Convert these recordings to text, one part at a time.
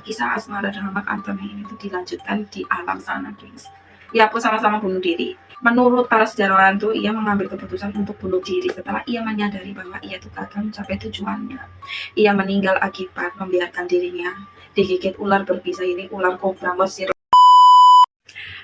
kisah asmara dengan Mark Antony ini tuh dilanjutkan di alam sana, guys. Ia pun sama-sama bunuh diri. Menurut para sejarawan tuh, ia mengambil keputusan untuk bunuh diri setelah ia menyadari bahwa ia tuh gagal mencapai tujuannya. Ia meninggal akibat membiarkan dirinya digigit ular berbisa ini, ular kobra Mesir.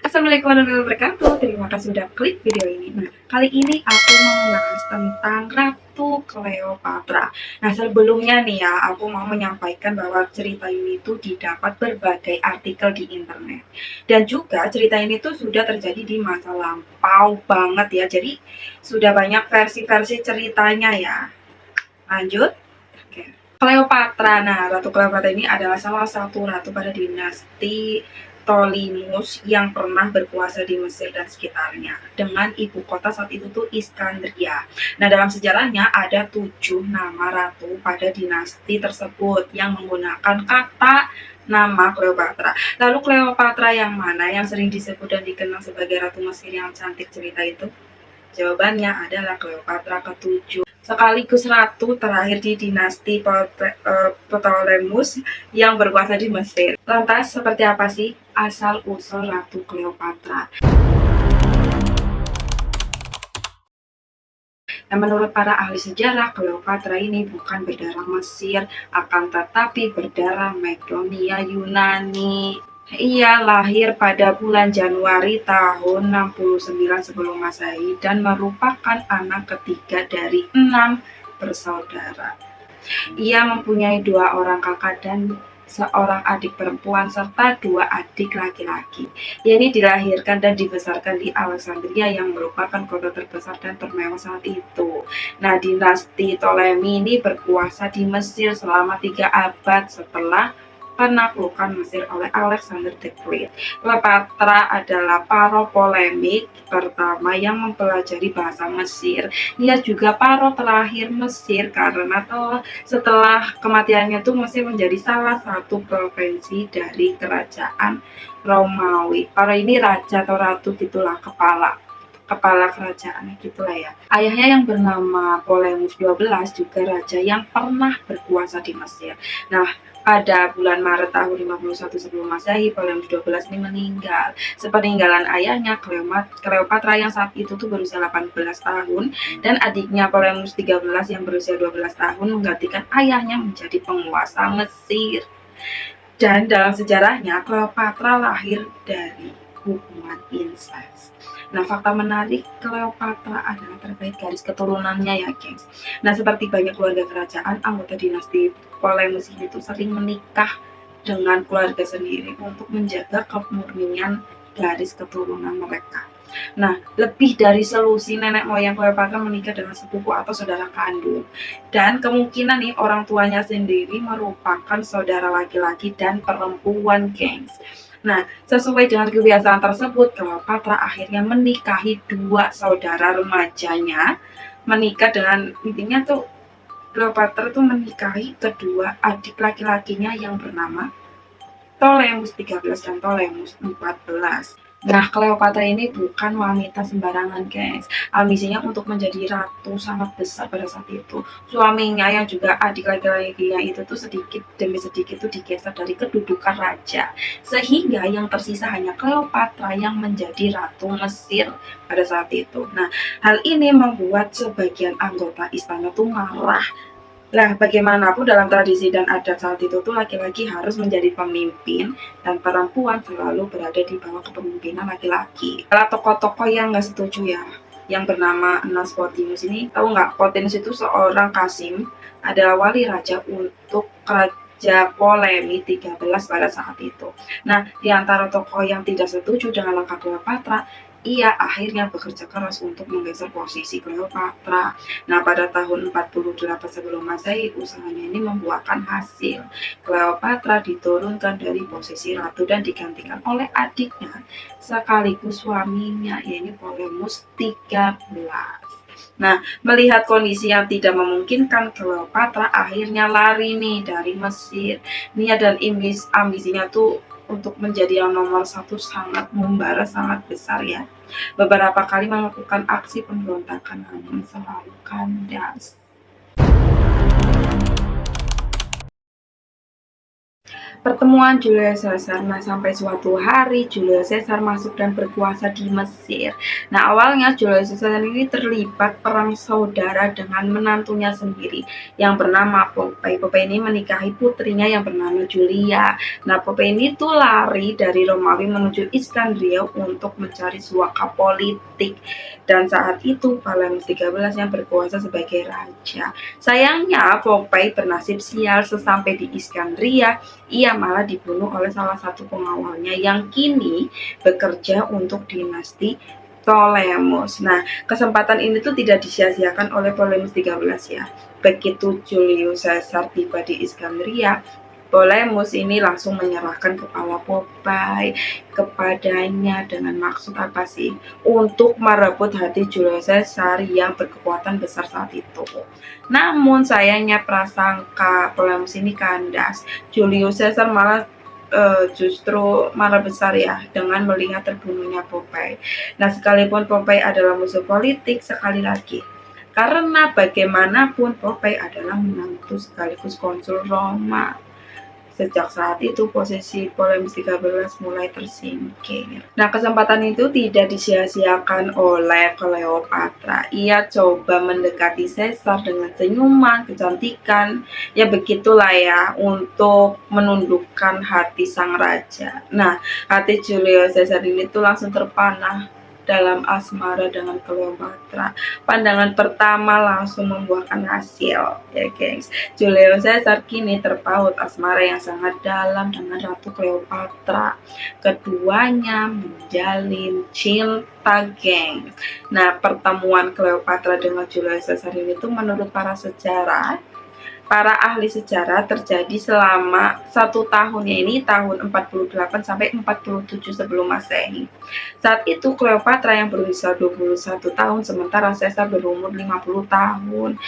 Assalamualaikum warahmatullahi wabarakatuh. Terima kasih sudah klik video ini. Nah, kali ini aku mau membahas tentang Ratu Cleopatra. Nah, sebelumnya nih ya, aku mau menyampaikan bahwa cerita ini tuh didapat berbagai artikel di internet. Dan juga cerita ini tuh sudah terjadi di masa lampau banget ya. Jadi, sudah banyak versi-versi ceritanya ya. Lanjut. Oke. Cleopatra. Nah, Ratu Cleopatra ini adalah salah satu ratu pada dinasti Ptolemus yang pernah berkuasa di Mesir dan sekitarnya, dengan ibu kota saat itu tuh Iskandria. Nah, dalam sejarahnya ada 7 nama ratu pada dinasti tersebut yang menggunakan kata nama Cleopatra. Lalu Cleopatra yang mana yang sering disebut dan dikenal sebagai Ratu Mesir yang cantik cerita itu? Jawabannya adalah Cleopatra ke-7, sekaligus ratu terakhir di dinasti Ptolemus yang berkuasa di Mesir. Lantas, seperti apa sih asal-usul Ratu Cleopatra? Nah, menurut para ahli sejarah, Cleopatra ini bukan berdarah Mesir, akan tetapi berdarah Makedonia Yunani. Ia lahir pada bulan Januari tahun 69 sebelum Masehi dan merupakan anak ketiga dari 6 bersaudara. Ia mempunyai 2 orang kakak dan seorang adik perempuan serta 2 adik laki-laki. Ia ini dilahirkan dan dibesarkan di Alexandria yang merupakan kota terbesar dan termewah saat itu. Nah, dinasti Ptolemy ini berkuasa di Mesir selama 3 abad setelah penaklukan Mesir oleh Alexander the Great. Cleopatra adalah paro polemik pertama yang mempelajari bahasa Mesir. Ia juga paro terakhir Mesir karena setelah kematiannya tuh Mesir menjadi salah satu provinsi dari kerajaan Romawi. Paro ini raja atau ratu gitulah, kepala kerajaan gitulah ya. Ayahnya yang bernama Ptolemus 12 juga raja yang pernah berkuasa di Mesir. Nah, pada bulan Maret tahun 51 sebelum Masehi, Ptolemus 12 ini meninggal. Sepeninggalan ayahnya, Cleopatra yang saat itu tuh berusia 18 tahun dan adiknya Ptolemus 13 yang berusia 12 tahun menggantikan ayahnya menjadi penguasa Mesir. Dan dalam sejarahnya, Cleopatra lahir dari hubungan insest. Nah, fakta menarik Cleopatra adalah terkait garis keturunannya ya, guys. Nah, seperti banyak keluarga kerajaan, anggota dinasti Ptolemus ini tuh sering menikah dengan keluarga sendiri untuk menjaga kemurnian garis keturunan mereka. Nah, lebih dari selusi nenek moyang Cleopatra menikah dengan sepupu atau saudara kandung. Dan kemungkinan nih orang tuanya sendiri merupakan saudara laki-laki dan perempuan, gengs. Nah, sesuai dengan kebiasaan tersebut, Cleopatra akhirnya menikahi 2 saudara remajanya. Menikah dengan, intinya tuh Cleopatra tuh menikahi kedua adik laki-lakinya yang bernama Ptolemus 13 dan Ptolemus 14. Nah, Cleopatra ini bukan wanita sembarangan, guys. Ambisinya untuk menjadi ratu sangat besar pada saat itu. Suaminya yang juga adik laki-lakinya itu tuh sedikit demi sedikit tuh digeser dari kedudukan raja. Sehingga yang tersisa hanya Cleopatra yang menjadi ratu Mesir pada saat itu. Nah, hal ini membuat sebagian anggota istana tuh marah. Nah, bagaimanapun dalam tradisi dan adat saat itu tuh laki-laki harus menjadi pemimpin dan perempuan selalu berada di bawah kepemimpinan laki-laki. Kalau tokoh-tokoh yang nggak setuju ya, yang bernama Nas Potimus ini, tahu nggak? Potimus itu seorang Kasim, adalah wali raja untuk Raja Ptolemy 13 pada saat itu. Nah, di antara tokoh yang tidak setuju dengan langkah Cleopatra, ia akhirnya bekerja keras untuk menggeser posisi Cleopatra. Nah, pada tahun 48 sebelum Masehi, usahanya ini membuahkan hasil. Cleopatra diturunkan dari posisi ratu dan digantikan oleh adiknya sekaligus suaminya, yaitu Ptolemus 13. Nah, melihat kondisi yang tidak memungkinkan, Cleopatra akhirnya lari nih dari Mesir. Niat dan ambisinya tuh untuk menjadi yang nomor 1 sangat membara, sangat besar ya. Beberapa kali melakukan aksi pemberontakan namun selalu kandas. pertemuan Julius Caesar. Nah, sampai suatu hari Julius Caesar masuk dan berkuasa di Mesir. Nah, awalnya Julius Caesar ini terlibat perang saudara dengan menantunya sendiri yang bernama Pompei. Pompei ini menikahi putrinya yang bernama Julia. Nah, Pompei ini tuh lari dari Romawi menuju Iskandria untuk mencari suaka politik. Dan saat itu Ptolemeus 13 yang berkuasa sebagai raja. Sayangnya Pompei bernasib sial, sesampai di Iskandria ia malah dibunuh oleh salah satu pengawalnya yang kini bekerja untuk dinasti Ptolemeus. Nah, kesempatan ini tuh tidak disia-siakan oleh Ptolemeus 13 ya. Begitu Julius Caesar tiba di Iskandria, Ptolemeus ini langsung menyerahkan kepala Pompei kepadanya dengan maksud apa sih? Untuk merebut hati Julius Caesar yang berkekuatan besar saat itu. Namun sayangnya prasangka Ptolemeus ini kandas. Julius Caesar malah justru marah besar ya dengan melihat terbunuhnya Pompei. Nah, sekalipun Pompei adalah musuh politik, sekali lagi karena bagaimanapun Pompei adalah menantu sekaligus konsul Roma. Sejak saat itu posisi Ptolemeus 13 mulai tersingkir. Nah, kesempatan itu tidak disia-siakan oleh Cleopatra. Ia coba mendekati Caesar dengan senyuman, kecantikan, ya begitulah ya, untuk menundukkan hati sang raja. Nah, hati Julius Caesar ini tuh langsung terpanah dalam asmara dengan Cleopatra. Pandangan pertama langsung membuahkan hasil, ya guys. Julius Caesar kini terpaut asmara yang sangat dalam dengan Ratu Cleopatra. Keduanya menjalin cinta, gengs. Nah, pertemuan Cleopatra dengan Julius Caesar ini tuh menurut para ahli sejarah terjadi selama 1 tahun, ya ini tahun 48 sampai 47 sebelum Masehi. Saat itu Cleopatra yang berusia 21 tahun, sementara Caesar berumur 50 tahun.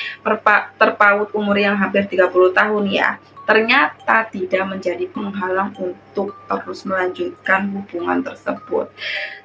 Terpaut umur yang hampir 30 tahun ya, ternyata tidak menjadi penghalang untuk terus melanjutkan hubungan tersebut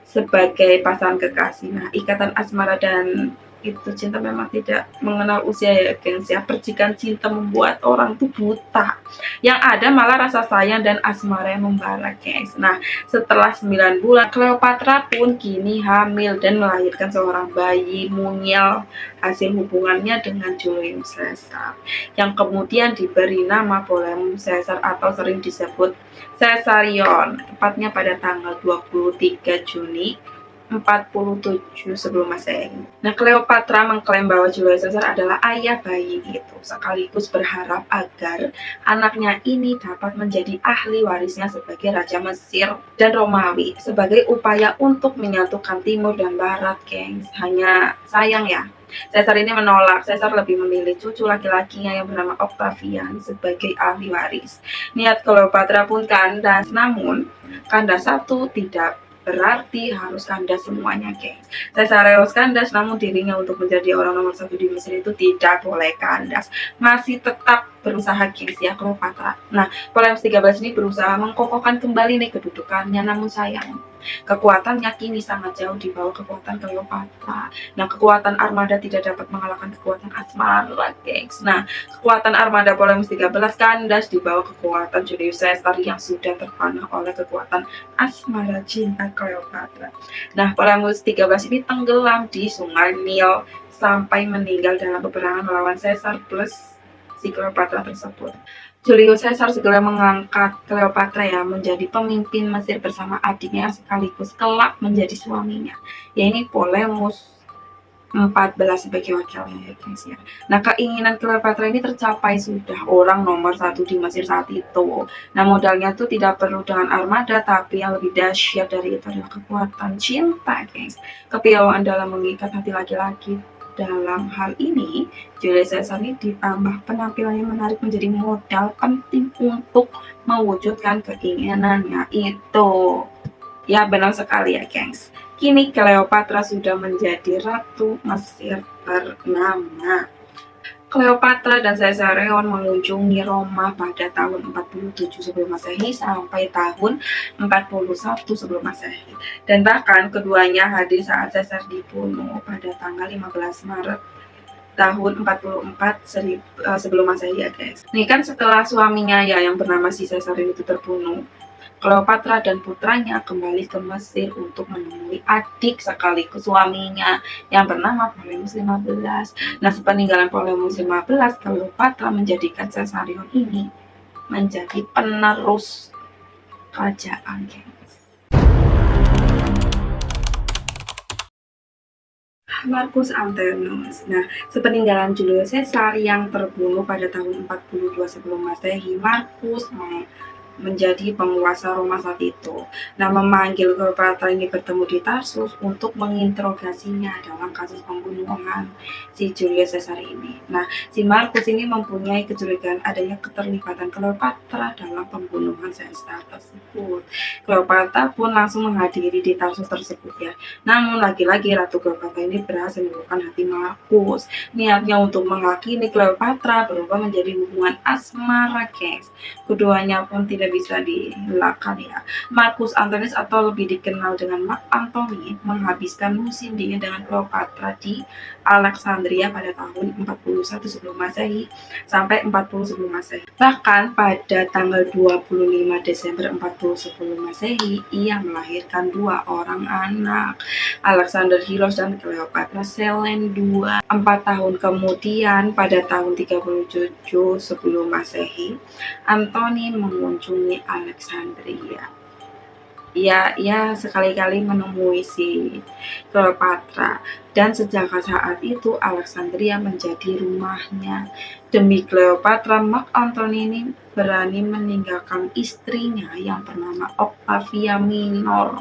sebagai pasangan kekasih. Nah, ikatan asmara dan itu cinta memang tidak mengenal usia ya gengs ya. Percikan cinta membuat orang tuh buta, yang ada malah rasa sayang dan asmara yang membara, gengs. Nah, setelah 9 bulan Cleopatra pun kini hamil dan melahirkan seorang bayi mungil hasil hubungannya dengan Julius Caesar yang kemudian diberi nama Ptolemeus Caesar atau sering disebut Caesarion, tepatnya pada tanggal 23 Juni 47 sebelum Masehi. Nah, Cleopatra mengklaim bahwa Julius Caesar adalah ayah bayi itu, sekaligus berharap agar anaknya ini dapat menjadi ahli warisnya sebagai Raja Mesir dan Romawi, sebagai upaya untuk menyatukan Timur dan Barat, gengs. Hanya sayang ya, Caesar ini menolak. Caesar lebih memilih cucu laki-lakinya yang bernama Octavian sebagai ahli waris. Niat Cleopatra pun kandas, namun kandas satu tidak berarti harus kandas semuanya, gengs. Caesar harus kandas, namun dirinya untuk menjadi orang nomor 1 di Mesir itu tidak boleh kandas. Masih tetap berusaha, gengs ya, Cleopatra. Nah, Ptolemeus 13 ini berusaha mengkokohkan kembali nih kedudukannya, namun sayang kekuatannya kini sangat jauh di bawah kekuatan Cleopatra. Nah, kekuatan armada tidak dapat mengalahkan kekuatan asmara, gengs. Nah, kekuatan armada Ptolemeus 13 kandas di bawah kekuatan Julius Caesar yang sudah terpanah oleh kekuatan asmara cinta Cleopatra. Nah, Ptolemeus 13 ini tenggelam di Sungai Nil sampai meninggal dalam peperangan melawan Caesar plus si Cleopatra tersebut. Julius Caesar segera mengangkat Cleopatra ya menjadi pemimpin Mesir bersama adiknya yang sekaligus kelak menjadi suaminya, yaitu Ptolemeus 14 sebagai wakilnya, ya guys ya. Nah, keinginan Cleopatra ini tercapai, sudah orang nomor 1 di Mesir saat itu. Nah, modalnya tuh tidak perlu dengan armada, tapi yang lebih dahsyat dari itu adalah kekuatan cinta, guys. Kepiawaian dalam mengikat hati laki-laki. Dalam hal ini, Julius Caesar ini ditambah penampilan yang menarik menjadi modal penting untuk mewujudkan keinginannya itu. Ya, benar sekali ya, gengs. Kini Cleopatra sudah menjadi ratu Mesir ternama. Cleopatra dan Caesarion mengunjungi Roma pada tahun 47 sebelum Masehi sampai tahun 41 sebelum Masehi. Dan bahkan keduanya hadir saat Caesar dibunuh pada tanggal 15 Maret tahun 44 sebelum Masehi ya guys. Nih kan setelah suaminya ya yang bernama si Caesar itu terbunuh, Cleopatra dan putranya kembali ke Mesir untuk menemui adik sekaligus suaminya yang bernama Ptolemeus 15. Nah, sepeninggalan Ptolemeus 15, Cleopatra menjadikan Caesarion ini menjadi penerus kerajaan, guys. Marcus Antonius. Nah, sepeninggalan Julius Caesar yang terbunuh pada tahun 42 sebelum Masehi, Marcus menjadi penguasa Roma saat itu. Nah, memanggil Cleopatra ini bertemu di Tarsus untuk menginterogasinya dalam kasus pembunuhan si Julius Caesar ini. Nah, si Marcus ini mempunyai kecurigaan adanya keterlibatan Cleopatra dalam pembunuhan Caesar tersebut. Cleopatra pun langsung menghadiri di Tarsus tersebut ya. Namun lagi-lagi Ratu Cleopatra ini berhasil menemukan hati Marcus. Niatnya untuk menghakimi Cleopatra berubah menjadi hubungan asmara, guys. Keduanya pun tidak bisa dielakkan ya. Marcus Antonius atau lebih dikenal dengan Mark Antony menghabiskan musim dingin dengan Cleopatra di Alexandria pada tahun 41 sebelum Masehi sampai 40 sebelum Masehi. Bahkan pada tanggal 25 Desember 40 sebelum Masehi, ia melahirkan 2 orang anak, Alexander Hilos dan Cleopatra Selene II. 4 tahun kemudian, pada tahun 37 sebelum Masehi, Antony mengunjungi Alexandria. Ia sekali-kali menemui si Cleopatra, dan sejak saat itu Alexandria menjadi rumahnya. Demi Cleopatra, Mark Antony ini berani meninggalkan istrinya yang bernama Octavia Minor,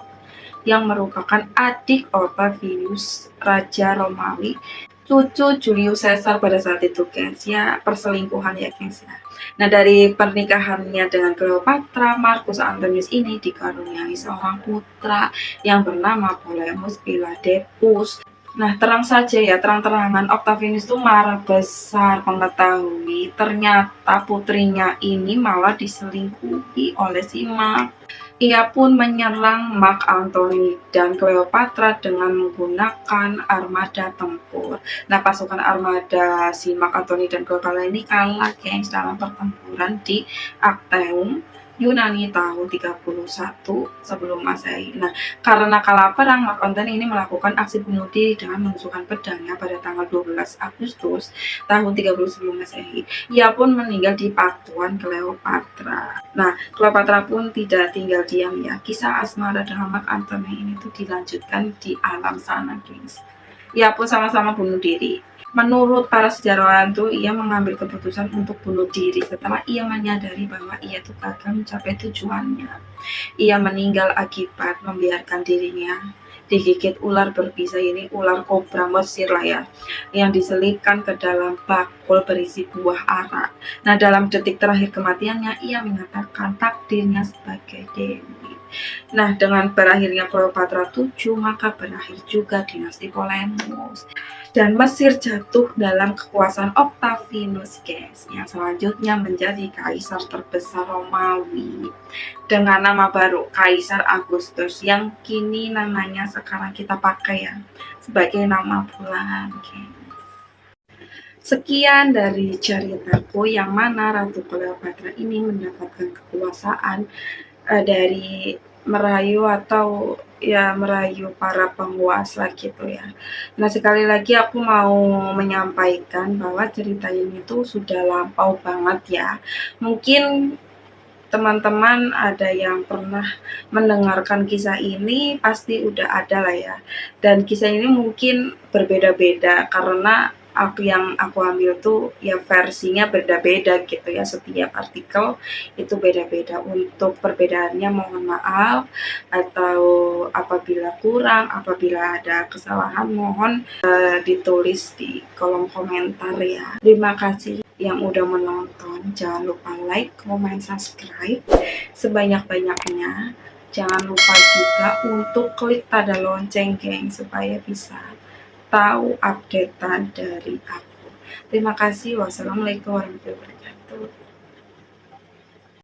yang merupakan adik Octavius, Raja Romawi, cucu Julius Caesar pada saat itu, guys. Ya, perselingkuhan ya, guys ya. Nah, dari pernikahannya dengan Cleopatra, Marcus Antonius ini dikaruniai seorang putra yang bernama Ptolemeus Philadelphus. Nah, terang-terangan Octavianus itu marah besar mengetahui ternyata putrinya ini malah diselingkuhi oleh si Mark. Ia pun menyerang Mark Antony dan Cleopatra dengan menggunakan armada tempur. Nah, pasukan armada si Mark Antony dan Cleopatra ini kalah, gengs, dalam pertempuran di Actium, Yunani tahun 31 sebelum Masehi. Nah, karena kalah perang, Mark Antony ini melakukan aksi bunuh diri dengan menusukkan pedangnya pada tanggal 12 Agustus tahun 30 sebelum Masehi. Ia pun meninggal di pakuan Cleopatra. Nah, Cleopatra pun tidak tinggal diam ya. Kisah asmara dengan Mark Antony ini tuh dilanjutkan di alam sana, guys. Ia pun sama-sama bunuh diri. Menurut para sejarawan tuh, ia mengambil keputusan untuk bunuh diri setelah ia menyadari bahwa ia tuh gagal mencapai tujuannya. Ia meninggal akibat membiarkan dirinya digigit ular berbisa, ini ular kobra Mesir lah ya, yang diselipkan ke dalam bakul berisi buah ara. Nah, dalam detik terakhir kematiannya, ia menyatakan takdirnya sebagai dewi. Nah, dengan berakhirnya Cleopatra 7, maka berakhir juga dinasti Ptolemeus. Dan Mesir jatuh dalam kekuasaan Octavianus, guys, yang selanjutnya menjadi kaisar terbesar Romawi dengan nama baru Kaisar Augustus, yang kini namanya sekarang kita pakai ya sebagai nama bulan, guys. Sekian dari ceritaku yang mana Ratu Cleopatra ini mendapatkan kekuasaan dari merayu atau ya merayu para penguasa gitu ya. Nah, sekali lagi aku mau menyampaikan bahwa cerita ini tuh sudah lampau banget ya. Mungkin teman-teman ada yang pernah mendengarkan kisah ini pasti udah ada lah ya. Dan kisah ini mungkin berbeda-beda karena yang aku ambil tuh ya versinya beda-beda gitu ya, setiap artikel itu beda-beda. Untuk perbedaannya mohon maaf, atau apabila kurang, apabila ada kesalahan mohon ditulis di kolom komentar ya. Terima kasih yang udah menonton. Jangan lupa like, comment, subscribe sebanyak-banyaknya. Jangan lupa juga untuk klik tanda lonceng, geng, supaya bisa tahu updatean dari aku. Terima kasih. Wassalamualaikum warahmatullahi wabarakatuh.